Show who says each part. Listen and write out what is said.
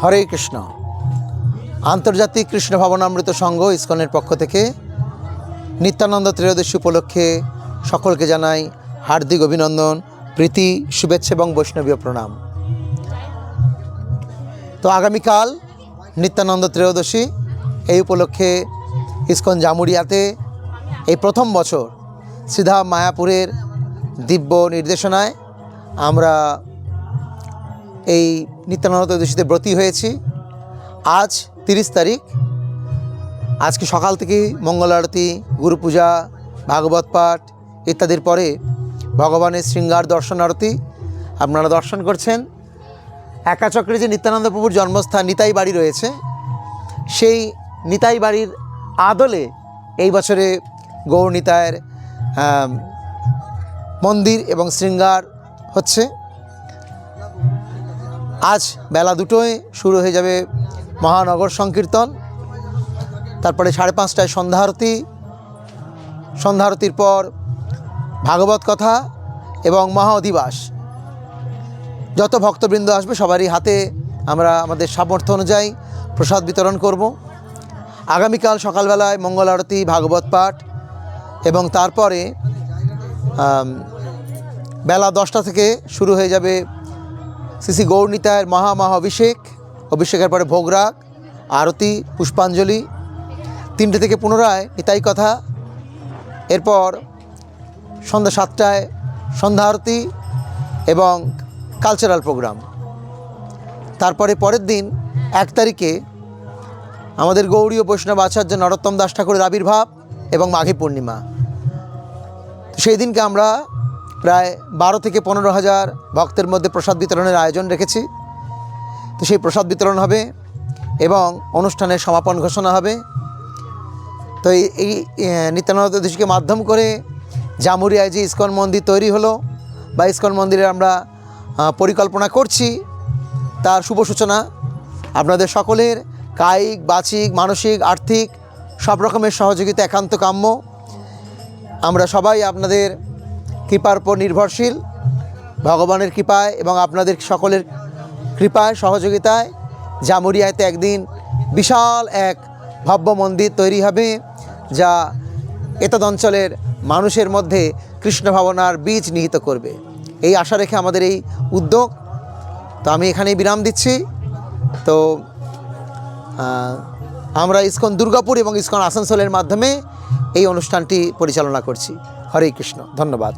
Speaker 1: হরে কৃষ্ণ। আন্তর্জাতিক কৃষ্ণ ভাবনামৃত সংঘ ইসকনের পক্ষ থেকে নিত্যানন্দ ত্রয়োদশী উপলক্ষে সকলকে জানাই হার্দিক অভিনন্দন, প্রীতি, শুভেচ্ছা এবং বৈষ্ণবীয় প্রণাম। তো আগামীকাল নিত্যানন্দ ত্রয়োদশী, এই উপলক্ষে ইসকন জামুরিয়াতে এই প্রথম বছর শ্রীধাম মায়াপুরের দিব্য নির্দেশনায় আমরা এই নিত্যানন্দ ত্রয়োদশীতে ব্রতী হয়েছি। আজ 30 তারিখ। আজকে সকাল থেকেই মঙ্গল আরতি, গুরু পূজা, ভাগবত পাঠ ইত্যাদির পরে ভগবানের শৃঙ্গার দর্শন আরতি আপনারা দর্শন করছেন। একাচক্রে যে নিত্যানন্দ প্রভুর জন্মস্থান নিতাই বাড়ি রয়েছে, সেই নিতাই বাড়ির আদলে এই বছরে গৌর নিতায়ের মন্দির এবং শৃঙ্গার হচ্ছে। আজ বেলা 2টোয় শুরু হয়ে যাবে মহানগর সংকীর্তন, তারপরে 5:30টায় সন্ধ্যা আরতি, সন্ধ্যা আরতির পর ভাগবত কথা এবং মহা অধিবাস। যত ভক্তবৃন্দ আসবে সবারই হাতে আমরা আমাদের সামর্থ্য অনুযায়ী প্রসাদ বিতরণ করব। আগামীকাল সকালবেলায় মঙ্গল আরতি, ভাগবত পাঠ এবং তারপরে বেলা 10টা থেকে শুরু হয়ে যাবে শ্রী শ্রী গৌর নিতায়ের মহা অভিষেক। অভিষেকের পরে ভোগরাগ, আরতি, পুষ্পাঞ্জলি। 3টে থেকে পুনরায় নিতাই কথা। এরপর সন্ধ্যা 7টায় সন্ধ্যা আরতি এবং কালচারাল প্রোগ্রাম। তারপরে পরের দিন 1 তারিখে আমাদের গৌড়ীয় বৈষ্ণব আচার্য নরোত্তম দাস ঠাকুরের আবির্ভাব এবং মাঘী পূর্ণিমা। সেই দিনকে আমরা প্রায় 12 থেকে 15,000 ভক্তের মধ্যে প্রসাদ বিতরণের আয়োজন রেখেছি। তো সেই প্রসাদ বিতরণ হবে এবং অনুষ্ঠানের সমাপন ঘোষণা হবে। তো এই নিত্যানন্দ ত্রয়োদশীকে মাধ্যম করে জামুরিয়ায় যে ইসকন মন্দির তৈরি হলো বা ইসকন মন্দিরের আমরা পরিকল্পনা করছি, তার শুভ সূচনা। আপনাদের সকলের কায়িক, বাচিক, মানসিক, আর্থিক সব রকমের সহযোগিতা একান্ত কাম্য। আমরা সবাই আপনাদের কৃপার উপর নির্ভরশীল। ভগবানের কৃপায় এবং আপনাদের সকলের কৃপায়, সহযোগিতায় জামুরিয়াতে একদিন বিশাল এক ভব্য মন্দির তৈরি হবে, যা এতদ অঞ্চলের মানুষের মধ্যে কৃষ্ণ ভাবনার বীজ নিহিত করবে। এই আশা রেখে আমাদের এই উদ্যোগ। তো আমি এখানেই বিরাম দিচ্ছি। তো আমরা ইসকন দুর্গাপুর এবং ইসকন আসানসোলের মাধ্যমে এই অনুষ্ঠানটি পরিচালনা করছি। হরে কৃষ্ণ, ধন্যবাদ।